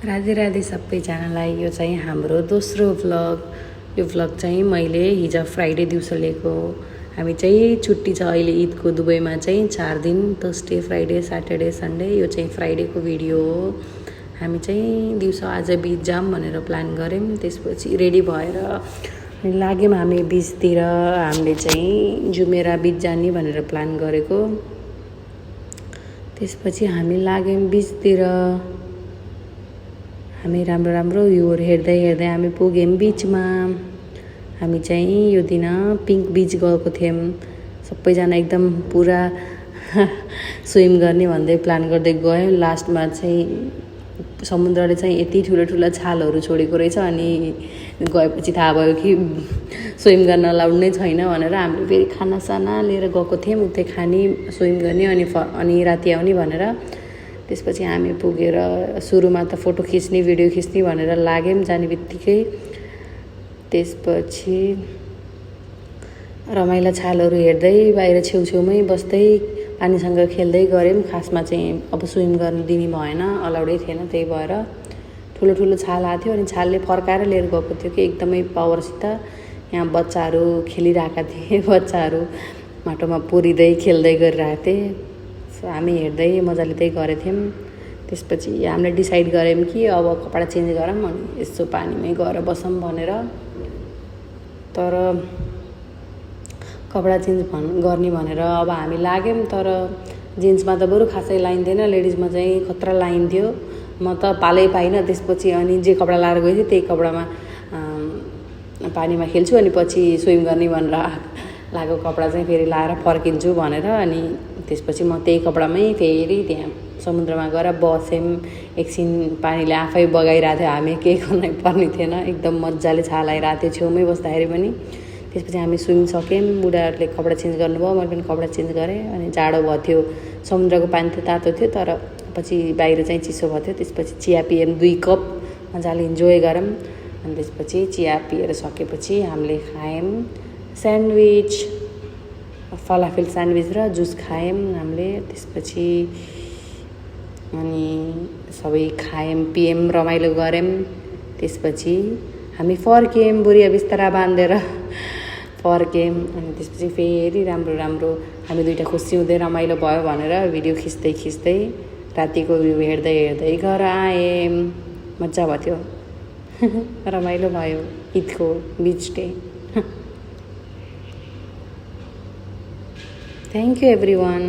राधे राधे सबैजनालाई। यो चाहिँ हाम्रो दोस्रो भ्लग। यो भ्लग चाहिँ मैले हिजो फ्राइडे दिउँसो लिएको। हामी चाहिँ छुट्टी छ अहिले ईदको दुबईमा चाहिँ 4 दिन, थर्सडे फ्राइडे सैटरडे सन्डे। यो चाहिँ फ्राइडेको भिडियो हो। हामी चाहिँ दिउँसो आज बिच जाम भनेर प्लान गऱ्यौँ। त्यसपछि रेडी भएर लाग्यौँ हामी बिचतिर। हामीले चाहिँ जुमेरा बिच जाने भनेर प्लान गरेको। त्यसपछि हामी लाग्यौँ बिचतिर। हामी राम्रो राम्रो भ्यूहरू हेर्दै हेर्दै हामी पुग्यौँ बिचमा। हामी चाहिँ यो दिन पिङ्क बिच गएको थियौँ। सबैजना एकदम पुरा स्विम गर्ने भन्दै प्लान गर्दै गयौँ। लास्टमा चाहिँ समुद्रले चाहिँ यति ठुलो ठुलो छालहरू छोडेको रहेछ। अनि गएपछि थाहा भयो कि स्विम गर्न अलाउड नै छैन भनेर हामीले फेरि खानासाना लिएर गएको थियौँ उतै खाने, स्विम गर्ने अनि राति आउने भनेर। त्यसपछि हामी पुगेर सुरुमा त फोटो खिच्ने भिडियो खिच्ने भनेर लाग्यौँ जाने बित्तिकै। त्यसपछि रमाइला छालहरू हेर्दै बाहिर छेउछेउमै बस्दै पानीसँग खेल्दै गऱ्यौँ। खासमा चाहिँ अब स्विम गर्न दिने भएन, अलाउडै थिएन। त्यही भएर ठुलो ठुलो छाल आएको थियो अनि छालले फर्काएर लिएर गएको थियो कि एकदमै पावरसित। यहाँ बच्चाहरू खेलिरहेका थिए, बच्चाहरू माटोमा पुरिँदै खेल्दै गरिरहेको थिए। हामी हेर्दै मजा लिँदै गरेको थियौँ। त्यसपछि हामीले डिसाइड गऱ्यौँ कि अब कपडा चेन्ज गरौँ अनि यसो पानीमै गएर बसौँ भनेर। तर कपडा चेन्ज गर्ने भनेर अब हामी लाग्यौँ। तर जेन्ट्समा त बरु खासै लाइन्थेन, लेडिजमा चाहिँ खतरा लाइन्थ्यो। म त पालै पाइनँ। त्यसपछि अनि जे कपडा लाएर गएको थिएँ त्यही कपडामा पानीमा खेल्छु अनि पछि स्विम गर्ने भनेर लागेको कपडा चाहिँ फेरि लाएर फर्किन्छु भनेर। अनि त्यसपछि म त्यही कपडामै फेरि त्यहाँ समुद्रमा गएर बस्यौँ। एकछिन पानीले आफै बगाइरहेको थियो, हामी केही गर्नै पर्ने थिएन। एकदम मजाले छाल आइरहेको थियो छेउमै बस्दाखेरि पनि। त्यसपछि हामी स्विम सक्यौँ। बुढाहरूले कपडा चेन्ज गर्नुभयो, मैले पनि कपडा चेन्ज गरेँ। अनि जाडो भयो थियो, समुद्रको पानी त तातो थियो तर पछि बाहिर चाहिँ चिसो भयो थियो। त्यसपछि चिया पियौँ 2 कप, मजाले इन्जोय गरौँ। अनि त्यसपछि चिया पिएर सकेपछि हामीले खायौँ स्यान्डविच, फलाफेल स्यान्डविच र जुस खायौँ हामीले। त्यसपछि अनि सबै खायौँ पियौँ, रमाइलो गऱ्यौँ। त्यसपछि हामी फर्क्यौँ, बुढिया बिस्तारा बाँधेर फर्क्यौँ। अनि त्यसपछि फेरि राम्रो राम्रो हामी दुइटा खुसी हुँदै रमाइलो भयो भनेर भिडियो खिच्दै खिच्दै रातिको भ्यू हेर्दै हेर्दै घर आयौँ। मजा भयो थियो, रमाइलो भयो ईदको बिच डे। Thank you everyone.